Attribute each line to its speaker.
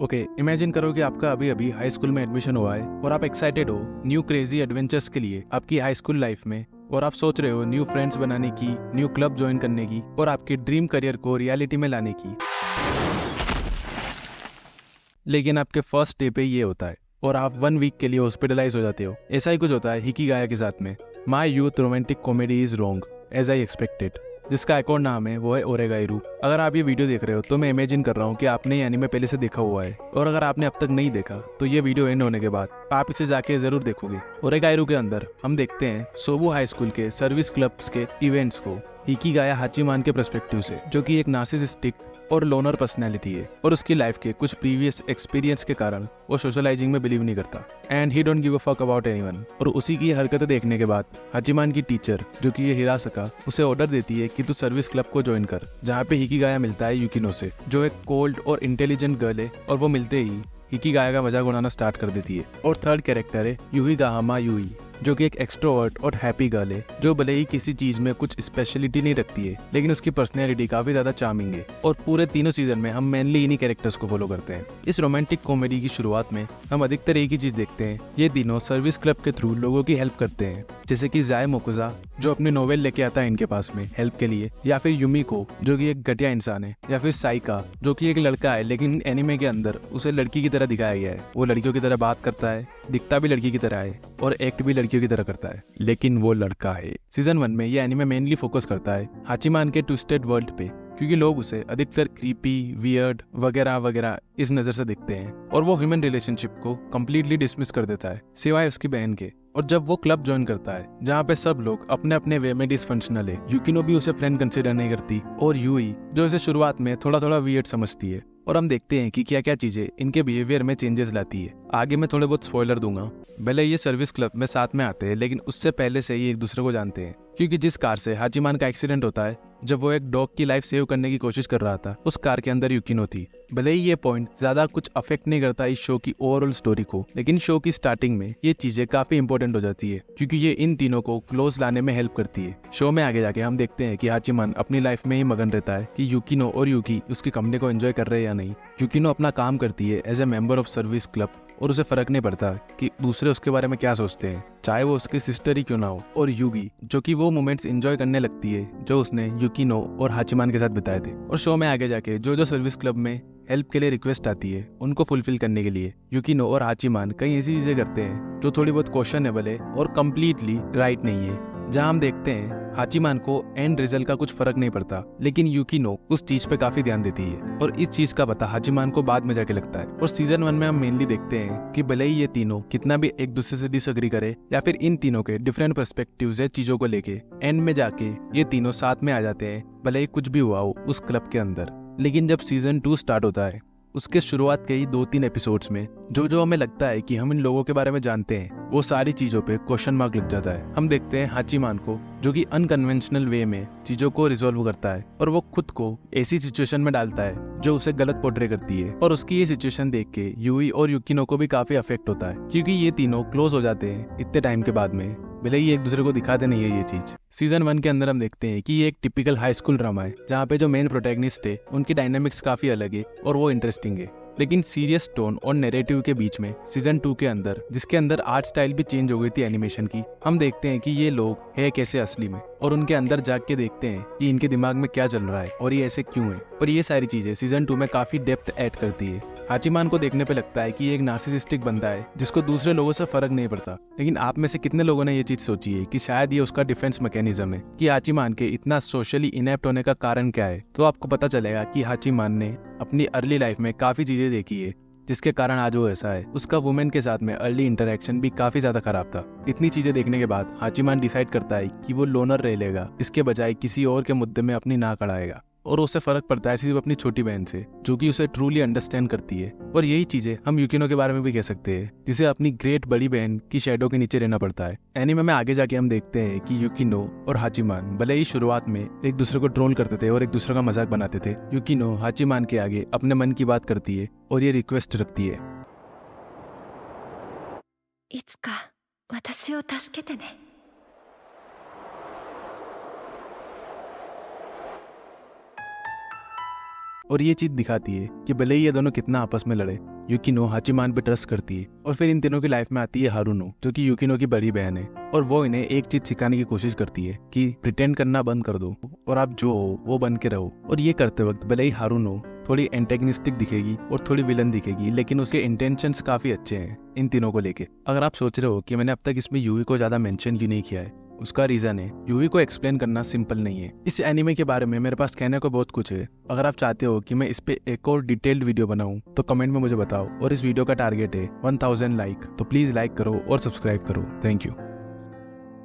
Speaker 1: Okay, imagine करो कि आपका अभी अभी हाई स्कूल में एडमिशन हुआ है और आप एक्साइटेड हो न्यू क्रेजी एडवेंचर्स के लिए आपकी हाई स्कूल लाइफ में। और आप सोच रहे हो न्यू फ्रेंड्स बनाने की, न्यू क्लब ज्वाइन करने की और आपकी ड्रीम करियर को रियलिटी में लाने की। लेकिन आपके फर्स्ट डे पे ये होता है और आप 1 वीक के लिए हॉस्पिटलाइज हो जाते हो। ऐसा ही कुछ होता है हिकिगाया के साथ में। My youth romantic comedy is wrong as I expected, जिसका एक और नाम है वो है ओरेगाइरू। अगर आप ये वीडियो देख रहे हो तो मैं इमेजिन कर रहा हूँ कि आपने ये एनीमे पहले से देखा हुआ है, और अगर आपने अब तक नहीं देखा तो ये वीडियो एंड होने के बाद आप इसे जाके जरूर देखोगे। ओरेगाइरू के अंदर हम देखते हैं सोबू हाई स्कूल के सर्विस क्लब्स के इवेंट्स को हिकिगाया हाचीमान के पर्सपेक्टिव से, जो कि एक नार्सिसिस्टिक और लोनर पर्सनैलिटी है और उसकी लाइफ के कुछ प्रीवियस एक्सपीरियंस के कारण वो सोशलाइजिंग में बिलीव नहीं करता and he don't give a fuck about anyone. और उसी की हरकतें देखने के बाद हाचीमान की टीचर, जो कि ये हिरासका, उसे ऑर्डर देती है कि तू सर्विस क्लब को ज्वाइन कर, जहाँ पे हिकिगाया मिलता है युकिनो से, जो एक कोल्ड और इंटेलिजेंट गर्ल है। और वो मिलते ही हिकिगाया का मजाक उड़ाना स्टार्ट कर देती है। और थर्ड कैरेक्टर है यूही गाहामा यूई, जो कि एक एक्सट्रोवर्ट और हैप्पी गर्ल है, जो भले ही किसी चीज में कुछ स्पेशलिटी नहीं रखती है, लेकिन उसकी पर्सनैलिटी काफी ज्यादा चार्मिंग है। और पूरे तीनों सीजन में हम मेनली इन्हीं कैरेक्टर्स को फॉलो करते हैं। इस रोमांटिक कॉमेडी की शुरुआत में हम अधिकतर एक ही चीज देखते हैं, ये तीनों सर्विस क्लब के थ्रू लोगों की हेल्प करते हैं, जैसे कि जाय मोकुजा, जो अपनी नोवेल लेके आता है इनके पास में हेल्प के लिए, या फिर युमिको, जो कि एक घटिया इंसान है, या फिर साइका, जो कि एक लड़का है लेकिन एनिमे के अंदर उसे लड़की की तरह दिखाया गया है। वो लड़कियों की तरह बात करता है, दिखता भी लड़की की तरह है और एक्ट भी लड़कियों की तरह करता है, लेकिन वो लड़का है। सीजन 1 में ये एनिमे मेनली फोकस करता है हाचीमान के ट्विस्टेड वर्ल्ड पे, क्योंकि लोग उसे अधिकतर क्रीपी, वियर्ड वगैरह वगैरह इस नजर से देखते हैं, और वो ह्यूमन रिलेशनशिप को कम्प्लीटली डिसमिस कर देता है सिवाय उसकी बहन के। और जब वो क्लब ज्वाइन करता है जहाँ पे सब लोग अपने अपने वे में डिसफंक्शनल है, युकिनो भी उसे फ्रेंड कंसिडर नहीं करती, और यूई, जो इसे शुरुआत में थोड़ा थोड़ा वियर्ड समझती है। और हम देखते हैं कि क्या क्या चीजें इनके बिहेवियर में चेंजेस लाती है। आगे मैं थोड़े बहुत स्पॉइलर दूंगा। भले ये सर्विस क्लब में साथ में आते हैं, लेकिन उससे पहले से ही एक दूसरे को जानते हैं, क्योंकि जिस कार से हाचीमान का एक्सीडेंट होता है जब वो एक डॉग की लाइफ सेव करने की कोशिश कर रहा था, उस कार के अंदर युकिनो थी। भले ही ये पॉइंट ज्यादा कुछ अफेक्ट नहीं करता इस शो की ओवरऑल स्टोरी को, लेकिन शो की स्टार्टिंग में ये चीजें काफी इंपॉर्टेंट हो जाती है, क्योंकि ये इन तीनों को क्लोज लाने में हेल्प करती है। शो में आगे जाके हम देखते हैं कि हाचीमान अपनी लाइफ में ही मगन रहता है कि युकिनो और युकी उसकी कंपनी को एंजॉय कर रहे हैं या नहीं। युकिनो अपना काम करती है as a member of service club, और उसे फर्क नहीं पड़ता कि दूसरे उसके बारे में क्या सोचते हैं, चाहे वो उसकी सिस्टर ही क्यों ना हो। और युगी, जो कि वो मोमेंट्स एंजॉय करने लगती है जो उसने युकिनो और हाचीमान के साथ बिताए थे। और शो में आगे जाके जो जो सर्विस क्लब में हेल्प के लिए रिक्वेस्ट आती है उनको फुलफिल करने के लिए युकिनो और हाचीमान कई ऐसी चीजें करते हैं जो थोड़ी बहुत क्वेश्चनेबल है और कम्प्लीटली राइट नहीं है। जहाँ हम देखते हैं हाचीमान को एंड रिजल्ट का कुछ फर्क नहीं पड़ता, लेकिन युकिनो उस चीज पे काफी ध्यान देती है, और इस चीज का पता हाचीमान को बाद में जाके लगता है। और सीजन 1 में हम मेनली देखते हैं कि भले ही ये तीनों कितना भी एक दूसरे से डिसएग्री करे, या फिर इन तीनों के डिफरेंट पर्सपेक्टिव्स है चीजों को लेके, एंड में जाके ये तीनों साथ में आ जाते हैं, भले ही कुछ भी हुआ हो उस क्लब के अंदर। लेकिन जब सीजन 2 स्टार्ट होता है, उसके शुरुआत के ही 2-3 एपिसोड्स में जो जो हमें लगता है कि हम इन लोगों के बारे में जानते हैं, वो सारी चीजों पे क्वेश्चन मार्क लग जाता है। हम देखते हैं हाचीमान को, जो कि अनकन्वेंशनल वे में चीजों को रिजॉल्व करता है, और वो खुद को ऐसी सिचुएशन में डालता है जो उसे गलत पोर्ट्रे करती है। और उसकी ये सिचुएशन देख के यूई और युकिनो को भी काफी अफेक्ट होता है, क्योंकि ये तीनों क्लोज हो जाते हैं इतने टाइम के बाद में, भले ही एक दूसरे को दिखाते नहीं है ये चीज। सीजन 1 के अंदर हम देखते हैं कि ये एक टिपिकल हाई स्कूल ड्रामा है, जहाँ पे जो मेन प्रोटैगनिस्ट है उनकी डायनामिक्स काफी अलग है और वो इंटरेस्टिंग है। लेकिन सीरियस टोन और नैरेटिव के बीच में सीजन 2 के अंदर, जिसके अंदर आर्ट स्टाइल भी चेंज हो गई थी एनिमेशन की, हम देखते हैं कि ये लोग है कैसे असली में, और उनके अंदर जाग के देखते हैं कि इनके दिमाग में क्या चल रहा है और ये ऐसे क्यों है। और ये सारी चीजें सीजन 2 में काफी डेप्थ ऐड करती है। हाचीमान को देखने पे लगता है कि ये एक नार्सिसिस्टिक बंदा है जिसको दूसरे लोगों से फर्क नहीं पड़ता, लेकिन आप में से कितने लोगों ने ये चीज सोची है कि शायद ये उसका डिफेंस मैकेनिज्म है कि हाचीमान के इतना सोशली इनेप्ट होने का कारण क्या है। तो आपको पता चलेगा कि हाचीमान ने अपनी अर्ली लाइफ में काफी चीजें देखी है जिसके कारण आज वो ऐसा है। उसका वुमेन के साथ में अर्ली इंटरेक्शन भी काफी ज्यादा खराब था। इतनी चीजें देखने के बाद हाचीमान डिसाइड करता है कि वो लोनर रह लेगा, इसके बजाय किसी और के मुद्दे में अपनी नाक अड़ाएगा, और उसे फर्क पड़ता है सिर्फ अपनी छोटी बहन से, जो कि उसे ट्रूली अंडरस्टैंड करती है। और यही चीजें हम युकिनो के बारे में भी कह सकते हैं, जिसे अपनी ग्रेट बड़ी बहन की शैडो के नीचे रहना पड़ता है। एनीमे में आगे जाके हम देखते हैं कि युकिनो और हाचीमान भले ही शुरुआत में एक दूसरे को ट्रोल करते थे और एक दूसरे का मजाक बनाते थे, युकिनो हाचीमान के आगे अपने मन की बात करती है और ये रिक्वेस्ट रखती है,
Speaker 2: いつか私を助けてね。
Speaker 1: और और ये चीज दिखाती है कि भले ही ये दोनों कितना आपस में लड़े, यूकिनो हाचिमान पे ट्रस्ट करती है। और फिर इन तीनों की लाइफ में आती है हारुनो, जो कि यूकिनो की बड़ी बहन है, और वो इन्हें एक चीज सिखाने की कोशिश करती है कि प्रिटेंड करना बंद कर दो और आप जो हो वो बन के रहो। और ये करते वक्त भले ही हारुनो थोड़ी एंटेगनिस्टिक दिखेगी और थोड़ी विलन दिखेगी, लेकिन उसके इंटेंशंस काफी अच्छे हैं इन तीनों को लेके। अगर आप सोच रहे हो कि मैंने अब तक इसमें यूवी को ज्यादा मेंशन क्यों नहीं किया है, उसका रीजन है यूवी को एक्सप्लेन करना सिंपल नहीं है। इस एनिमे के बारे में मेरे पास कहने को बहुत कुछ है। अगर आप चाहते हो कि मैं इस पे एक और डिटेल्ड वीडियो बनाऊं तो कमेंट में मुझे बताओ। और इस वीडियो का टारगेट है 1000 लाइक, तो प्लीज लाइक करो और सब्सक्राइब करो। Thank you.